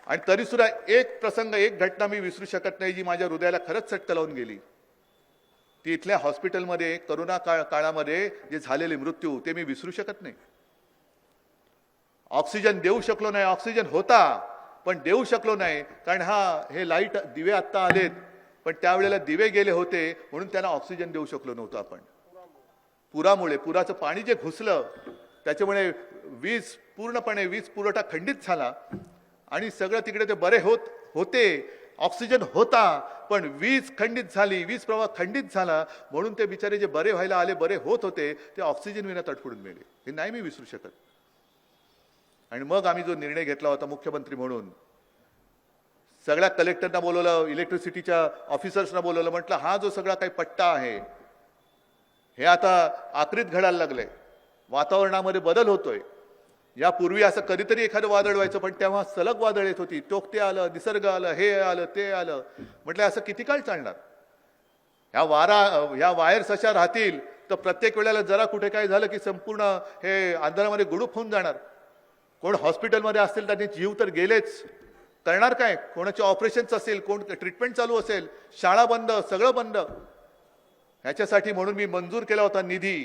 आणि तरी सुद्धा एक प्रसंग, एक घटना मी विसरू शकत नाही, जी माझ्या हृदयाला खरंच चटका लावून गेली. ती इथल्या हॉस्पिटलमध्ये करोना काळामध्ये जे झालेले मृत्यू, ते मी विसरू शकत नाही. ऑक्सिजन देऊ शकलो नाही. ऑक्सिजन होता पण देऊ शकलो नाही, कारण हे लाईट दिवे आत्ता आलेत, पण त्यावेळेला दिवे गेले होते म्हणून त्यांना ऑक्सिजन देऊ शकलो नव्हतो आपण. पुरामुळे, पुराचं पाणी जे घुसलं त्याच्यामुळे पूर्णपणे वीज पुरवठा खंडित झाला आणि सगळं तिकडे ते बरे होते. ऑक्सिजन होता पण वीज खंडित झाली, वीज प्रवाह खंडित झाला, म्हणून ते बिचारे जे बरे व्हायला आले, बरे होत होते, ते ऑक्सिजन विना तडफडून मेले. हे नाही मी विसरू शकत. आणि मग आम्ही जो निर्णय घेतला होता मुख्यमंत्री म्हणून, सगळ्या कलेक्टरना बोलवलं, इलेक्ट्रिसिटीच्या ऑफिसर्सना बोलवलं, म्हटलं हा जो सगळा काही पट्टा आहे हे आता आखरीत घडायला लागलंय. वातावरणामध्ये बदल होतोय. यापूर्वी असं कधीतरी एखादं वादळ व्हायचं, पण तेव्हा सलग वादळ येत होती. टोकते आलं, निसर्ग आलं, हे आलं, ते आलं. म्हटलं असं किती काळ चालणार? ह्या वायर्स अशा राहतील तर प्रत्येक वेळेला जरा कुठे काय झालं की संपूर्ण हे अंधारामध्ये गुडूप होऊन जाणार. कोण हॉस्पिटलमध्ये असतील त्यांनी जीव तर गेलेच, करणार काय? कोणाचे ऑपरेशन्स असेल, कोण ट्रीटमेंट चालू असेल, शाळा बंद, सगळं बंद. ह्याच्यासाठी म्हणून मी मंजूर केला होता निधी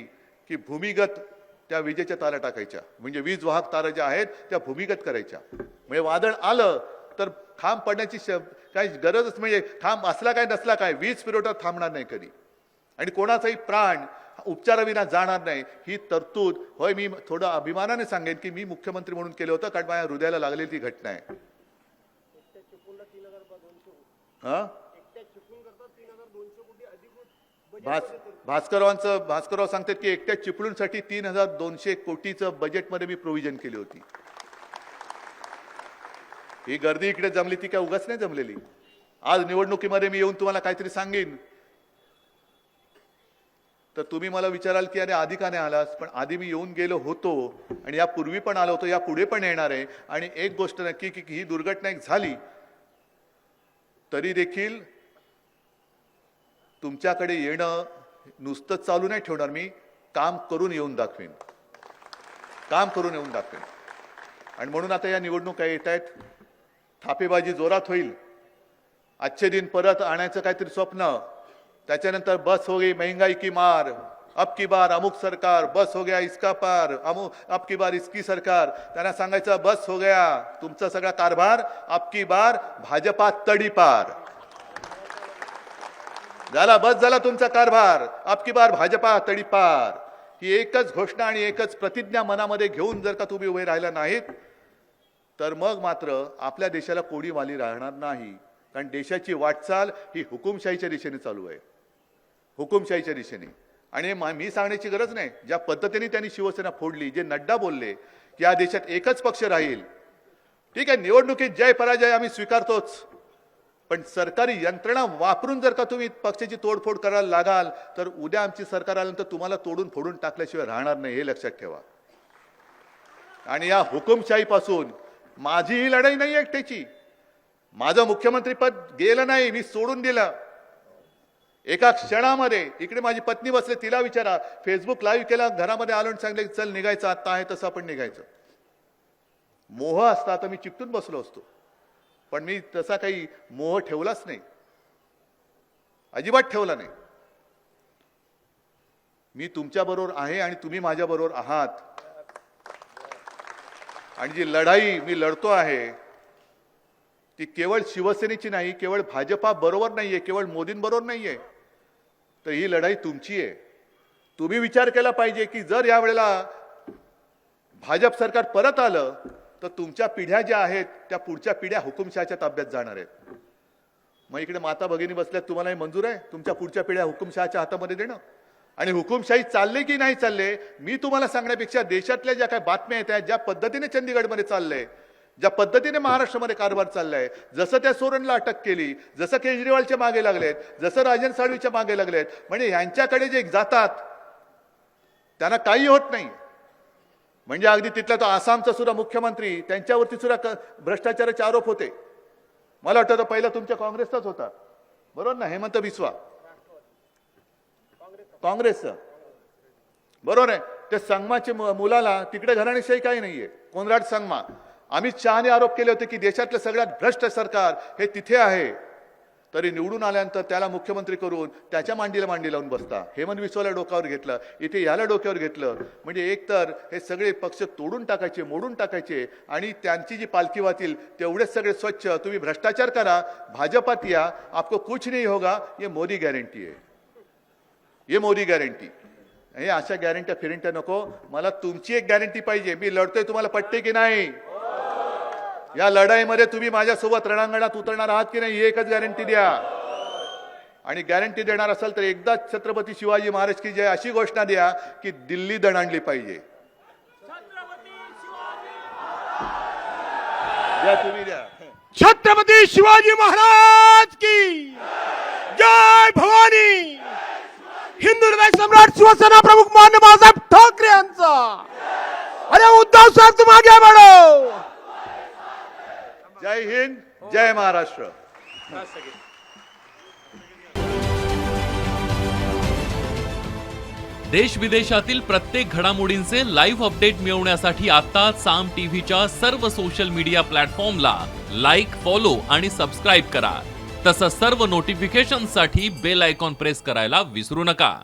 की भूमिगत त्या विजेच्या तारा टाकायच्या, म्हणजे वीज वाहक तारा ज्या आहेत त्या भूमिगत करायच्या. म्हणजे वादळ आलं तर खांब पडण्याची काही गरजच, म्हणजे खांब असला काय नसला काय, वीज पुरवठा थांबणार नाही कधी आणि कोणाचाही प्राण उपचाराविना जाणार नाही. ही तरतूद, होय, मी थोडं अभिमानाने सांगेन की मी मुख्यमंत्री म्हणून केलं होतं, कारण माझ्या हृदयाला लागलेली ती घटना आहे. भास्करराव सांगतात की एकट्या चिपळूणसाठी 3200 कोटीचं बजेटमध्ये मी प्रोव्हिजन केली होती. ही गर्दी इकडे जमली ती काय उगाच नाही जमलेली. आज निवडणुकीमध्ये मी येऊन तुम्हाला काहीतरी सांगेन तर तुम्ही मला विचाराल की अरे आधी का नाही आलास, पण आधी मी येऊन गेलो होतो आणि यापूर्वी पण आलो होतो, या पुढे पण येणार आहे. आणि एक गोष्ट नक्की की ही दुर्घटना एक झाली तरी देखील तुमच्याकडे येणं नुसतं चालू नाही ठेवणार, मी काम करून येऊन दाखवेन, काम करून येऊन दाखवेन. आणि म्हणून आता या निवडणुका येत आहेत, थापेबाजी जोरात होईल. अच्छे दिन परत आणायचं काहीतरी स्वप्न, त्याच्यानंतर बस हो गई महंगाई की मार, अब की बार अमुक सरकार, बस हो गया इसका पार, अब की बार इसकी सरकार. त्यांना सांगायचं बस हो गया तुमचा सगळा कारभार, अब की बार भाजपा तडीपार. झाला, बस झाला तुमचा कारभार, अब की बार भाजपा तडीपार. ही एकच घोषणा आणि एकच प्रतिज्ञा मनामध्ये घेऊन जर का तुम्ही उभे राहिला नाहीत तर मग मात्र आपल्या देशाला कोणी वाली राहणार नाही. कारण देशाची वाटचाल ही हुकुमशाहीच्या दिशेने चालू आहे, हुकुमशाहीच्या दिशेने. आणि मी सांगण्याची गरज नाही, ज्या पद्धतीने त्यांनी शिवसेना फोडली, जे नड्डा बोलले की या देशात एकच पक्ष राहील. ठीक आहे, निवडणुकीत जय पराजय आम्ही स्वीकारतोच, पण सरकारी यंत्रणा वापरून जर का तुम्ही पक्षाची तोडफोड करायला लागाल तर उद्या आमची सरकार आल्यानंतर तुम्हाला तोडून फोडून टाकल्याशिवाय राहणार नाही, हे लक्षात ठेवा. आणि या हुकुमशाहीपासून माझी ही लढाई नाही एकट्याची. माझं मुख्यमंत्री पद गेलं नाही, मी सोडून दिलं एका क्षणामध्ये. इकडे माझी पत्नी बसले, तिला विचारा, फेसबुक लाईव्ह केला, घरामध्ये आलो आणि सांगले चल निघायचं, आता आहे तसं आपण निघायचं. मोह असता आता मी चिकटून बसलो असतो, पण मी तसा काही मोह ठेवलाच नाही, अजिबात ठेवला नाही. मी तुमच्या बरोबर आहे आणि तुम्ही माझ्या बरोबर आहात. आणि जी लढाई मी लढतो आहे ती केवळ शिवसेनेची नाही, केवळ भाजपा बरोबर नाहीये, केवळ मोदींबरोबर नाहीये, तर ही लढाई तुमची आहे. तुम्ही विचार केला पाहिजे की जर यावेळेला भाजप सरकार परत आलं तर तुमच्या पिढ्या ज्या आहेत त्या पुढच्या पिढ्या हुकुमशहाच्या ताब्यात जाणार आहेत. मग इकडे माता भगिनी बसल्यात, तुम्हाला हे मंजूर आहे तुमच्या पुढच्या पिढ्या हुकुमशहाच्या हातामध्ये देणं? आणि हुकुमशाही चालले की नाही चालले मी तुम्हाला सांगण्यापेक्षा देशातल्या ज्या काही बातम्या येत आहेत, ज्या पद्धतीने चंदीगडमध्ये चाललंय, ज्या पद्धतीने महाराष्ट्रामध्ये कारभार चाललाय, जसं त्या सोरणला अटक केली, जसं केजरीवालच्या मागे लागलेत, जसं राजन साळवीच्या मागे लागलेत, म्हणजे यांच्याकडे जे जातात त्यांना काही होत नाही. म्हणजे अगदी तिथला तो आसामचा सुद्धा मुख्यमंत्री, त्यांच्यावरती सुद्धा भ्रष्टाचाराचे आरोप होते. मला वाटतं पहिला तुमच्या काँग्रेसचाच होता, बरोबर ना, हेमंत बिस्वा, काँग्रेसचं, बरोबर आहे. त्या संगमाच्या मुलाला तिकडे घराणेशाही काही नाहीये, कोनराड संगमा. अमित शहाने आरोप केले होते की देशातलं सगळ्यात भ्रष्ट सरकार हे तिथे आहे, तरी निवडून आल्यानंतर त्याला मुख्यमंत्री करून त्याच्या मांडीला मांडी लावून बसता. हेमंत बिस्वाला डोक्यावर घेतलं, इथे याला डोक्यावर घेतलं. म्हणजे एकतर हे सगळे पक्ष तोडून टाकायचे, मोडून टाकायचे आणि त्यांची जी पालखी वातील तेवढेच सगळे स्वच्छ. तुम्ही भ्रष्टाचार करा, भाजपात या, आपको कुछ नहीं होगा, ये मोदी गॅरंटी आहे, ये मोदी गॅरंटी. हे अशा गॅरंट्या फिरंट्या नको, मला तुमची एक गॅरंटी पाहिजे. मी लढतोय, तुम्हाला पटते की नाही? या लढाईमध्ये तुम्ही माझ्यासोबत रणांगणात उतरणार आहात की नाही, ही एकच गॅरंटी द्या. आणि गॅरंटी देणार असाल तर एकदाच छत्रपती शिवाजी महाराज की जय अशी घोषणा द्या की दिल्ली दणाणली पाहिजे. द्या, तुम्ही द्या. छत्रपती शिवाजी महाराज की जय भवानी. हिंदू हृदय सम्राट शिवसेना प्रमुख मान्य बाळासाहेब ठाकरे यांचा. अरे उद्धव साहेब तुम आगे बढ़ो. जय हिंद, जय महाराष्ट्र. देश विदेशातील प्रत्येक घडामोडींचे लाईव्ह अपडेट मिळवण्यासाठी आता साम टीव्हीच्या सर्व सोशल मीडिया प्लॅटफॉर्मला लाईक, फॉलो आणि सबस्क्राईब करा. तसंच सर्व नोटिफिकेशनसाठी बेल आयकॉन प्रेस करायला विसरू नका.